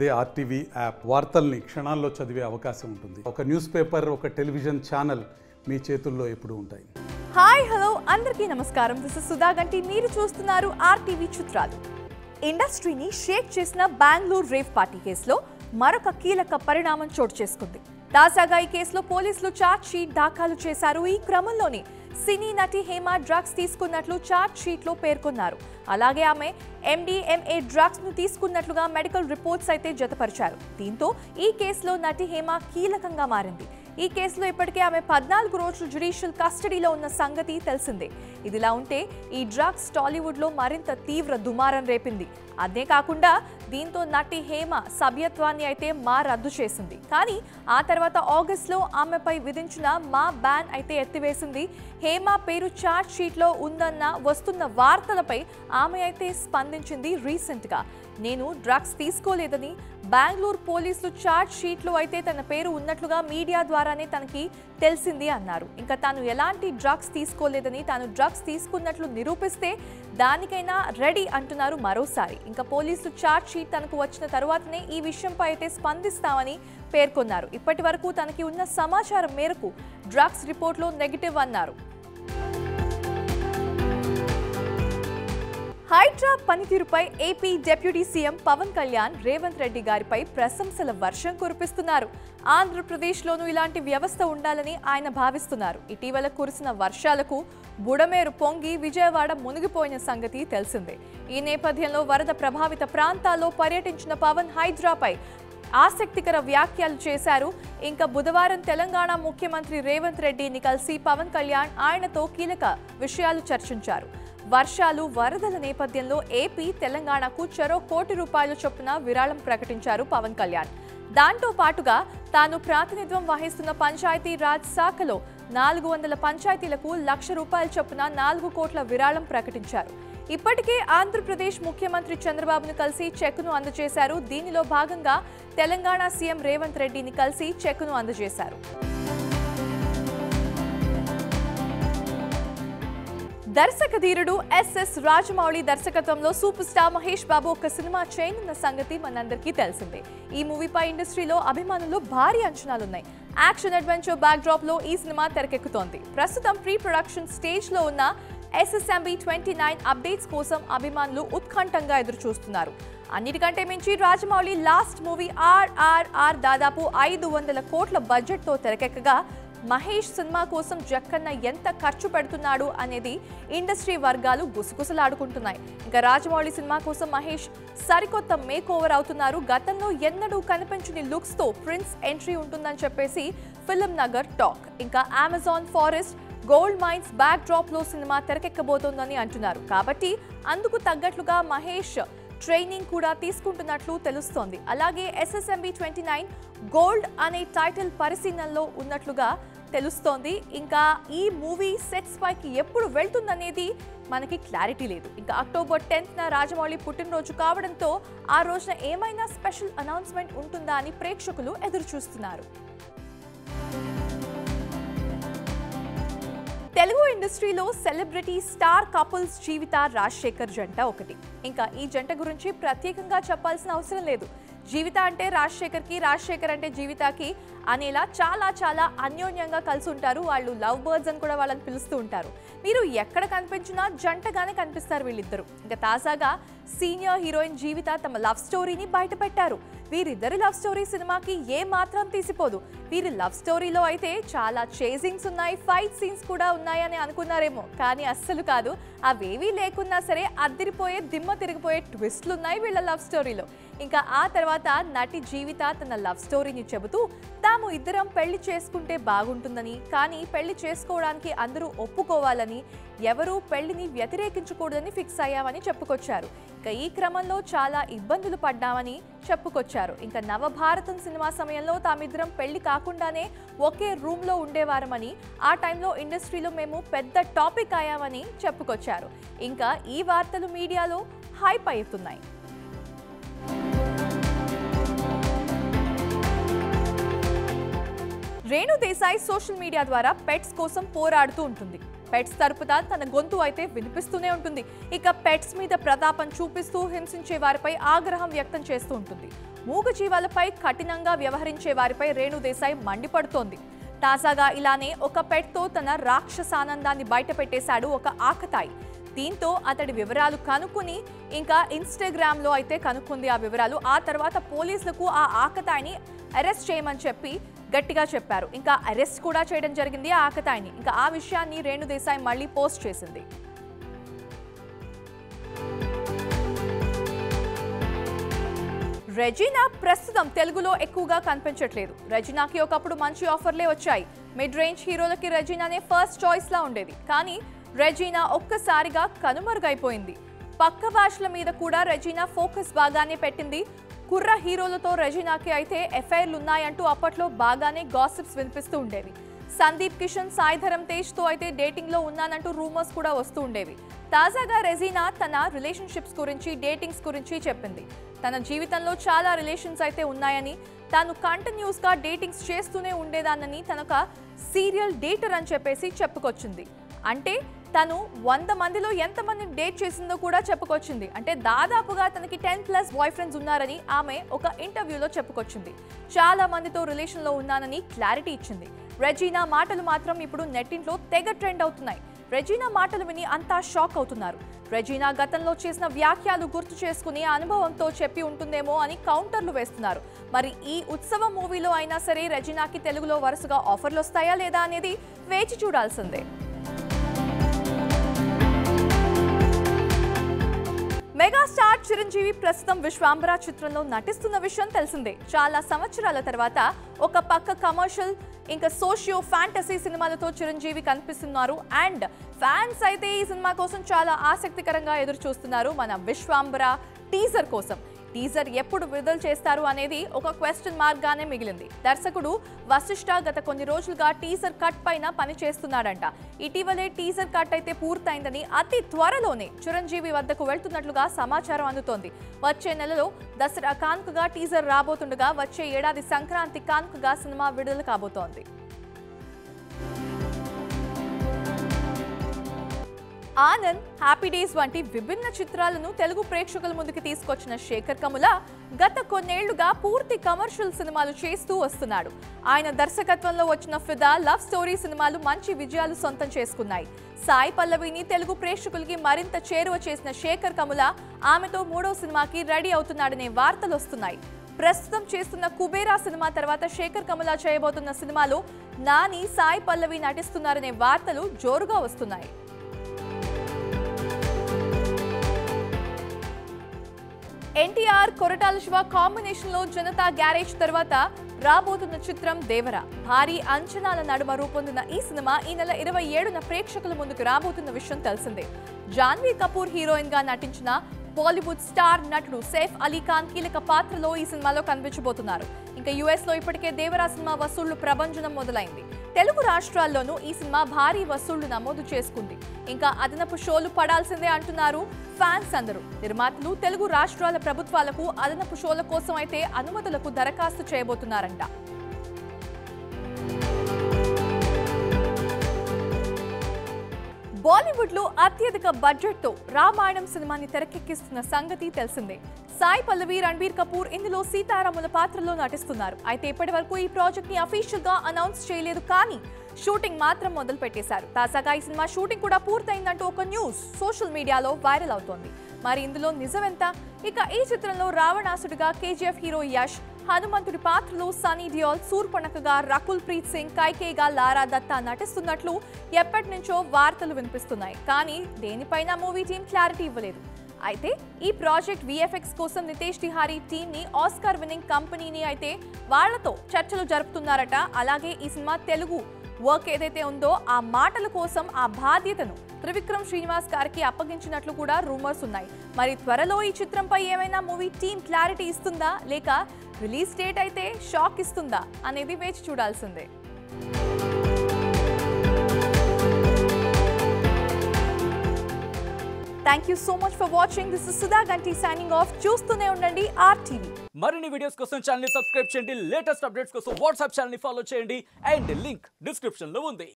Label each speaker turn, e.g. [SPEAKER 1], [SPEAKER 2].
[SPEAKER 1] అదే RTV app వార్తల్ని క్షణాల్లో చదివే అవకాశం ఉంటుంది. ఒక న్యూస్ పేపర్, ఒక టెలివిజన్ ఛానల్ మీ చేతుల్లో ఎప్పుడూ ఉంటాయి.
[SPEAKER 2] హాయ్ హలో అందరికీ నమస్కారం. దిస్ ఇస్ సుధా గంటి. మీరు చూస్తున్నారు ఆర్టీవీ చిత్రాలు. ఇండస్ట్రీని షేక్ చేసిన బెంగళూరు రేవ్ పార్టీ కేసులో మరొక కీలక పరిణామం చోటు చేసుకుంది. తాజాగా ఈ కేసులో పోలీసులు ఛార్జ్ షీట్ దాఖలు చేశారు. ఈ క్రమంలోనే సినీ నటి హేమ డ్రగ్స్ తీసుకున్నట్లు ఛార్జ్ షీట్లో పేర్కొన్నారు. అలాగే ఆమె MDMA డ్రగ్స్ ను తీసుకున్నట్లుగా మెడికల్ రిపోర్ట్స్ అయితే జతపరిచారు. దీంతో ఈ కేసులో నటి హేమ కీలకంగా మారింది. ఈ కేసులో ఇప్పటికే ఆమె 14 రోజులు జ్యుడిషియల్ కస్టడీలో ఉన్న సంగతి తెలిసిందే. ఇదిలా ఉంటే ఈ డ్రగ్స్ టాలీవుడ్లో మరింత తీవ్ర దుమారం రేపింది. అదే కాకుండా దీంతో నటి హేమ సభ్యత్వాన్ని అయితే రద్దు చేసింది. కానీ ఆ తర్వాత ఆగస్టులో ఆమెపై విధించిన బ్యాన్ అయితే ఎత్తివేసింది. హేమ పేరు ఛార్జ్ షీట్లో ఉందన్న వస్తున్న వార్తలపై ఆమె అయితే స్పందించింది. రీసెంట్గా నేను డ్రగ్స్ తీసుకోలేదని బెంగళూరు పోలీసులు ఛార్జ్ షీట్లో అయితే తన పేరు ఉన్నట్లుగా మీడియా ద్వారానే తనకి తెలిసింది అన్నారు. ఇంకా తాను ఎలాంటి డ్రగ్స్ తీసుకోలేదని, తాను డ్రగ్స్ తీసుకున్నట్లు నిరూపిస్తే దానికైనా రెడీ అంటున్నారు మరోసారి. ఇంకా పోలీసులు ఛార్జ్ షీట్ తనకు వచ్చిన తరువాతనే ఈ విషయంపై అయితే స్పందిస్తామని పేర్కొన్నారు. ఇప్పటి వరకు తనకి ఉన్న సమాచారం మేరకు డ్రగ్స్ రిపోర్ట్లో నెగిటివ్ అన్నారు. హైడ్రా పనితీరుపై AP deputy CM Pawan Kalyan Revanth Reddy గారిపై ప్రశంసల వర్షం కురిపిస్తున్నారు. ఆంధ్రప్రదేశ్లోనూ ఇలాంటి వ్యవస్థ ఉండాలని ఆయన భావిస్తున్నారు. ఇటీవల కురిసిన వర్షాలకు బుడమేరు పొంగి విజయవాడ మునిగిపోయిన సంగతి తెలిసిందే. ఈ నేపథ్యంలో వరద ప్రభావిత ప్రాంతాల్లో పర్యటించిన పవన్ హైడ్రాపై ఆసక్తికర వ్యాఖ్యలు చేశారు. ఇంకా బుధవారం తెలంగాణ ముఖ్యమంత్రి రేవంత్ రెడ్డిని కలిసి పవన్ కళ్యాణ్ ఆయనతో కీలక విషయాలు చర్చించారు. వర్షాలు, వరదల నేపథ్యంలో ఏపీ, తెలంగాణకు చెరో ₹1 కోటి చొప్పున విరాళం ప్రకటించారు పవన్ కళ్యాణ్. దాంతో పాటుగా తాను ప్రాతినిధ్యం వహిస్తున్న పంచాయతీ రాజ్ శాఖలో 400 పంచాయతీలకు ₹1,00,000 చొప్పున 4 కోట్ల విరాళం ప్రకటించారు. ఇప్పటికే ఆంధ్రప్రదేశ్ ముఖ్యమంత్రి చంద్రబాబును కలిసి చెక్కును అందజేశారు. దీనిలో భాగంగా తెలంగాణ సీఎం రేవంత్ రెడ్డిని కలిసి చెక్కును అందజేశారు. దర్శక ధీరుడు SS రాజమౌళి దర్శకత్వంలో సూపర్ స్టార్ మహేష్ బాబు ఒక సినిమా చేయనున్న సంగతి మనందరికీ తెలిసిందే. ఈ మూవీపై ఇండస్ట్రీలో అభిమానులు భారీ అంచనాలున్నాయి. యాక్షన్ అడ్వెంచర్ బ్యాక్ డ్రాప్ లో ఈ సినిమా తెరకెక్కుతోంది. ప్రస్తుతం ప్రీ ప్రొడక్షన్ స్టేజ్ లో ఉన్న SSMB 29 అప్డేట్స్ కోసం అభిమానులు ఉత్కంఠంగా ఎదురు చూస్తున్నారు. అన్నిటికంటే మించి రాజమౌళి లాస్ట్ మూవీ RRR దాదాపు 500 కోట్ల బడ్జెట్ తో తెరకెక్కగా మహేష్ సినిమా కోసం జక్కన్న ఎంత ఖర్చు పెడుతున్నాడు అనేది ఇండస్ట్రీ వర్గాలు గుసగుసలాడుకుంటున్నాయి. ఇంకా రాజమౌళి సినిమా కోసం మహేష్ సరికొత్త మేక్ ఓవర్ అవుతున్నారు. గతంలో ఎన్నడూ కనిపించని లుక్స్ తో ప్రిన్స్ ఎంట్రీ ఉంటుందని చెప్పేసి ఫిల్మ్ నగర్ టాక్. ఇంకా Amazon forest, gold mines backdrop లో సినిమా తెరకెక్కబోతోందని అంటున్నారు. కాబట్టి అందుకు తగ్గట్లుగా మహేష్ ట్రైనింగ్ కూడా తీసుకుంటున్నట్లు తెలుస్తోంది. అలాగే SSMB 29 గోల్డ్ అనే టైటిల్ పరిశీలనలో ఉన్నట్లుగా తెలుస్తోంది. ఇంకా ఈ మూవీ సెట్స్ పైకి ఎప్పుడు వెళ్తుందనేది మనకి క్లారిటీ లేదు. ఇంకా అక్టోబర్ 10న రాజమౌళి పుట్టినరోజు కావడంతో ఆ రోజున ఏమైనా స్పెషల్ అనౌన్స్మెంట్ ఉంటుందా అని ప్రేక్షకులు ఎదురు చూస్తున్నారు. తెలుగు ఇండస్ట్రీలో సెలబ్రిటీ స్టార్ కపుల్స్ జీవిత రాజశేఖర్ జంట ఒకటి. ఇంకా ఈ జంట గురించి ప్రత్యేకంగా చెప్పాల్సిన అవసరం లేదు. జీవిత అంటే రాజశేఖర్కి, రాజశేఖర్ అంటే జీవితకి అనేలా చాలా చాలా అన్యోన్యంగా కలిసి ఉంటారు. వాళ్ళు లవ్ బర్డ్స్ అని కూడా వాళ్ళని పిలుస్తూ ఉంటారు. మీరు ఎక్కడ కనిపించినా జంటగానే కనిపిస్తారు వీళ్ళిద్దరు. ఇంకా తాజాగా సీనియర్ హీరోయిన్ జీవిత తమ లవ్ స్టోరీని బయటపెట్టారు. వీరిద్దరి లవ్ స్టోరీ సినిమాకి ఏ మాత్రం తీసిపోదు. వీరి లవ్ స్టోరీలో అయితే చాలా చేజింగ్స్ ఉన్నాయి, ఫైట్ సీన్స్ కూడా ఉన్నాయని అనుకున్నారేమో, కానీ అస్సలు కాదు. అవేవీ లేకున్నా సరే అద్దిరిపోయే, దిమ్మ తిరిగిపోయే ట్విస్ట్లు ఉన్నాయి వీళ్ళ లవ్ స్టోరీలో. ఇంకా ఆ తర్వాత నటి జీవిత తన లవ్ స్టోరీని చెబుతూ తాము ఇద్దరం పెళ్లి చేసుకుంటే బాగుంటుందని, కానీ పెళ్లి చేసుకోవడానికి అందరూ ఒప్పుకోవాలని, ఎవరూ పెళ్లిని వ్యతిరేకించకూడదని ఫిక్స్ అయ్యామని చెప్పుకొచ్చారు. ఇంకా ఈ క్రమంలో చాలా ఇబ్బందులు పడ్డామని చెప్పుకొచ్చారు. ఇంకా నవభారతం సినిమా సమయంలో తామిద్దరం పెళ్లి కాకుండానే ఒకే రూమ్ లో ఉండేవారమని, ఆ టైంలో ఇండస్ట్రీలో మేము పెద్ద టాపిక్ అయ్యామని చెప్పుకొచ్చారు. ఇంకా ఈ వార్తలు మీడియాలో హైప్ అవుతున్నాయి. రేణు దేశాయ్ సోషల్ మీడియా ద్వారా పెట్స్ కోసం పోరాడుతూ ఉంటుంది. పెట్స్ తరపున తన గొంతు అయితే వినిపిస్తూనే ఉంటుంది. ఇక పెట్స్ మీద ప్రతాపం చూపిస్తూ హింసించే వారిపై ఆగ్రహం వ్యక్తం చేస్తూ ఉంటుంది. మూగజీవాలపై కఠినంగా వ్యవహరించే వారిపై రేణు దేశాయ్ మండిపడుతోంది. తాజాగా ఇలానే ఒక పెట్తో తన రాక్షసానందాన్ని బయటపెట్టేశాడు ఒక ఆకతాయి. దీంతో అతడి వివరాలు కనుక్కుని ఇంకా ఇన్స్టాగ్రామ్లో అయితే కనుక్కుంది ఆ వివరాలు. ఆ తర్వాత పోలీసులకు ఆ ఆకతాయిని అరెస్ట్ చేయమని చెప్పి గట్టిగా చెప్పారు. ఇంకా అరెస్ట్ కూడా చేయడం జరిగింది ఆ ఆకతాయిని. ఇంకా ఆ విషయాన్ని రేణు దేశాయ్ మళ్ళీ పోస్ట్ చేసింది. రెజీనా ప్రస్తుతం తెలుగులో ఎక్కువగా కనిపించట్లేదు. రెజీనాకి ఒకప్పుడు మంచి ఆఫర్లే వచ్చాయి. మిడ్ రేంజ్ హీరోలకి రెజీనానే ఫస్ట్ చాయిస్ లా ఉండేది. కానీ రెజీనా ఒక్కసారిగా కనుమరుగైపోయింది. పక్క భాషల మీద కూడా రెజీనా ఫోకస్ బాగానే పెట్టింది. కుర్ర హీరోలతో రెజీనాకి అయితే ఎఫ్ఐఆర్లు ఉన్నాయంటూ అప్పట్లో బాగానే గాసిప్స్ వినిపిస్తూ ఉండేవి. సందీప్ కిషన్, సాయిధరం తేజ్తో అయితే డేటింగ్లో ఉన్నానంటూ రూమర్స్ కూడా వస్తూ ఉండేవి. తాజాగా రెజీనా తన రిలేషన్షిప్స్ గురించి, డేటింగ్స్ గురించి చెప్పింది. తన జీవితంలో చాలా రిలేషన్స్ అయితే ఉన్నాయని, తాను కంటిన్యూస్గా డేటింగ్స్ చేస్తూనే ఉండేదానని, తనొక సీరియల్ డేటర్ అని చెప్పేసి చెప్పుకొచ్చింది. అంటే తను 100 మందిలో ఎంతమందిని డేట్ చేసిందో కూడా చెప్పుకొచ్చింది. అంటే దాదాపుగా తనకి 10+ బాయ్ ఫ్రెండ్స్ ఉన్నారని ఆమె ఒక ఇంటర్వ్యూలో చెప్పుకొచ్చింది. చాలా మందితో రిలేషన్లో ఉన్నానని క్లారిటీ ఇచ్చింది. రెజీనా మాటలు మాత్రం ఇప్పుడు నెట్టింట్లో తెగ ట్రెండ్ అవుతున్నాయి. రెజీనా మాటలు విని అంతా షాక్ అవుతున్నారు. రెజీనా గతంలో చేసిన వ్యాఖ్యలు గుర్తు చేసుకుని అనుభవంతో చెప్పి ఉంటుందేమో అని కౌంటర్లు వేస్తున్నారు. మరి ఈ ఉత్సవం మూవీలో అయినా సరే రెజీనాకి తెలుగులో వరుసగా ఆఫర్లు వస్తాయా లేదా అనేది వేచి చూడాల్సిందే. మెగాస్టార్ చిరంజీవి ప్రస్తుతం విశ్వాంబర చిత్రంలో నటిస్తున్న విషయం తెలిసిందే. చాలా సంవత్సరాల తర్వాత ఒక పక్క కమర్షియల్, ఇంకా సోషియో ఫ్యాంటసీ సినిమాలతో చిరంజీవి కనిపిస్తున్నారు. అండ్ ఫ్యాన్స్ అయితే ఈ సినిమా కోసం చాలా ఆసక్తికరంగా ఎదురు చూస్తున్నారు. మన విశ్వాంబర టీజర్ కోసం. టీజర్ ఎప్పుడు విడుదల చేస్తారు అనేది ఒక క్వశ్చన్ మార్క్ గానే మిగిలింది. దర్శకుడు వశిష్ఠ గత కొన్ని రోజులుగా టీజర్ కట్ పైన పని చేస్తున్నాడంట. ఇటీవలే టీజర్ కట్ అయితే పూర్తయిందని, అతి త్వరలోనే చిరంజీవి వద్దకు వెళ్తున్నట్లుగా సమాచారం అందుతోంది. వచ్చే నెలలో దసరా కానుకగా టీజర్ రాబోతుండగా, వచ్చే ఏడాది సంక్రాంతి కానుకగా సినిమా విడుదల కాబోతోంది. ఆనంద్, హ్యాపీ డేస్ వంటి విభిన్న చిత్రాలను తెలుగు ప్రేక్షకుల ముందుకు తీసుకొచ్చిన శేఖర్ కముల గత కొన్నేళ్లుగా పూర్తి కమర్షియల్ సినిమాలు చేస్తూ వస్తున్నాడు. ఆయన దర్శకత్వంలో వచ్చిన ఫిదా, లవ్ స్టోరీ సినిమాలు మంచి విజయాలు సొంతం చేసుకున్నాయి. సాయి పల్లవిని తెలుగు ప్రేక్షకులకి మరింత చేరువ చేసిన శేఖర్ కముల ఆమెతో 3వ సినిమాకి రెడీ అవుతున్నాడనే వార్తలు వస్తున్నాయి. ప్రస్తుతం చేస్తున్న కుబేరా సినిమా తర్వాత శేఖర్ కముల చేయబోతున్న సినిమాలో నాని, సాయి పల్లవి నటిస్తున్నారనే వార్తలు జోరుగా వస్తున్నాయి. ఎన్టీఆర్, కొరటాల శివ కాంబినేషన్ లో జనతా గ్యారేజ్ తర్వాత రాబోతున్న చిత్రం దేవరా. భారీ అంచనాల నడుమ రూపొందిన ఈ సినిమా ఈ నెల 27న ప్రేక్షకుల ముందుకు రాబోతున్న విషయం తెలిసిందే. జాన్వీ కపూర్ హీరోయిన్ గా నటించిన బాలీవుడ్ స్టార్ నటుడు సైఫ్ అలీ ఖాన్ కీలక పాత్రలో ఈ సినిమాలో కనిపించబోతున్నారు. ఇంకా యుఎస్ లో ఇప్పటికే దేవరా సినిమా వసూళ్లు ప్రభంజనం మొదలైంది. తెలుగు రాష్ట్రాల్లోనూ ఈ సినిమా భారీ వసూళ్లు నమోదు చేసుకుంది. ఇంకా అదనపు షోలు పడాల్సిందే అంటున్నారు ఫ్యాన్స్ అందరూ. నిర్మాతలు తెలుగు రాష్ట్రాల ప్రభుత్వాలకు అదనపు షోల కోసం అయితే అనుమతులకు దరఖాస్తు చేయబోతున్నారంట. బాలీవుడ్ లో అత్యధిక బడ్జెట్ తో రామాయణం సినిమాని తెరకెక్కిస్తున్న సంగతి తెలిసిందే. సాయి పల్లవి, రణబీర్ కపూర్ ఇందులో సీతారాముల పాత్రలో నటిస్తున్నారు. అయితే ఇప్పటి వరకు ఈ ప్రాజెక్ట్ ని అఫీషియల్ గా అనౌన్స్ చేయలేదు, కానీ షూటింగ్ మాత్రం మొదలు పెట్టేశారు. తాజాగా ఈ సినిమా షూటింగ్ కూడా పూర్తయిందంటూ ఒక న్యూస్ సోషల్ మీడియాలో వైరల్ అవుతోంది. మరి ఇందులో నిజమెంత? ఇక ఈ చిత్రంలో రావణాసుడిగా కేజీఎఫ్ హీరో యష్, హనుమంతుడి పాత్రలో సనీ డియోల్, శూర్పణఖగా రకుల్ ప్రీత్ సింగ్, కైకేయిగా లారా దత్తా నటిస్తున్నట్లు ఎప్పటి నుంచో వార్తలు వినిపిస్తున్నాయి. కానీ దేనిపైన మూవీ టీం క్లారిటీ ఇవ్వలేదు. అయితే ఈ ప్రాజెక్ట్ విఎఫ్ఎక్స్ కోసం నితేష్ తిహారీ టీంని, ఆస్కార్ విన్నింగ్ కంపెనీని అయితే వాళ్లతో చర్చలు జరుపుతున్నారట. అలాగే ఈ సినిమా తెలుగు వర్క్ ఏదైతే ఉందో ఆ మాటల కోసం ఆ బాధ్యతను త్రివిక్రమ్ శ్రీనివాస్ గారికి అప్పగించినట్లు కూడా రూమర్స్ ఉన్నాయి. మరి త్వరలో ఈ చిత్రంపై ఏమైనా మూవీ టీం క్లారిటీ ఇస్తుందా, లేక రిలీజ్ డేట్ అయితే షాక్ ఇస్తుందా అనేది వేచి చూడాల్సిందే. Thank you so much for watching. This is Sudha Ganti signing off. చూస్తూనే ఉండండి RTV.
[SPEAKER 3] మరిన్ని వీడియోస్ కోసం ఛానల్ ని సబ్స్క్రైబ్ చేయండి. లేటెస్ట్ అప్డేట్స్ కోసం వాట్సాప్ ఛానల్ ని ఫాలో చేయండి. అండ్ లింక్ డిస్క్రిప్షన్ లో ఉంది.